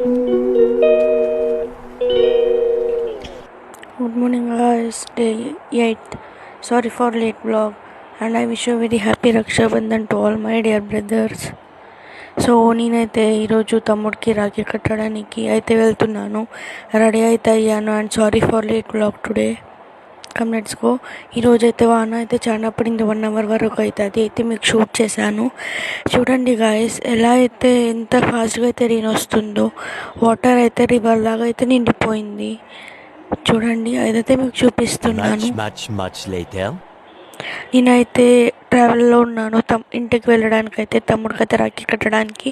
Good morning guys, day 8th. Sorry for late vlog and I wish you a very happy Raksha Bandhan to all my dear brothers. So నేనైతే ఈరోజు తమ్ముడికి రాఖీ కట్టడానికి అయితే వెళ్తున్నాను. Ready అయితే అయ్యాను and sorry for late vlog today. Come let's go. ఈరోజు అయితే వాన అయితే చాలా పడింది, 1 hour వరకు అయితే అది అయితే మీకు షూట్ చేశాను. చూడండి గాయస్, ఎలా అయితే ఎంత ఫాస్ట్గా అయితే రెయిన్ వస్తుందో, వాటర్ అయితే రివర్ లాగా అయితే నిండిపోయింది. చూడండి, అదైతే మీకు చూపిస్తున్నాను. నేనైతే ట్రావెల్లో ఉన్నాను ఇంటికి వెళ్ళడానికి అయితే, తమ్ముడికైతే రాఖీ కట్టడానికి.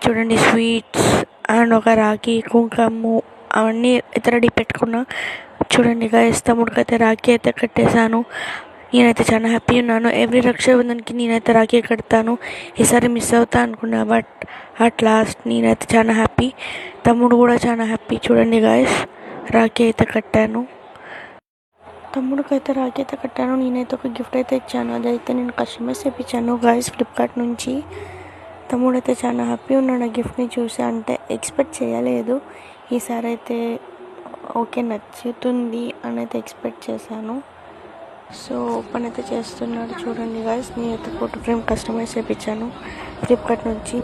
చూడండి, స్వీట్స్ అండ్ ఒక రాఖీ, కుంకుమ అవన్నీ అయితే రెడీ పెట్టుకున్నా. చూడండి గాయస్, తమ్ముడికైతే రాఖీ అయితే కట్టేశాను. నేనైతే చాలా హ్యాపీ ఉన్నాను. ఎవ్రీ రక్షాబంధన్కి నేనైతే రాఖీ కడతాను. ఈసారి మిస్ అవుతా అనుకున్నా, బట్ అట్ లాస్ట్ నేనైతే చాలా హ్యాపీ, తమ్ముడు కూడా చాలా హ్యాపీ. చూడండి గాయస్, రాఖీ అయితే కట్టాను. తమ్ముడికైతే రాఖీ అయితే కట్టాను. నేనైతే ఒక గిఫ్ట్ అయితే ఇచ్చాను, అదైతే నేను కస్టమైజ్ చేయించాను గాయస్ ఫ్లిప్కార్ట్ నుంచి. తమ్ముడైతే చాలా హ్యాపీ ఉన్నాడు ఆ గిఫ్ట్ని చూసి, అంటే ఎక్స్పెక్ట్ చేయలేదు. ఈసారి అయితే ఓకే నచ్చుతుంది అని అయితే ఎక్స్పెక్ట్ చేశాను. సో ఓపెన్ అయితే చేస్తున్నాడు. చూడండి గాయస్, నేనైతే ఫోటో ఫ్రేమ్ కస్టమైజ్ చేయించాను ఫ్లిప్కార్ట్ నుంచి.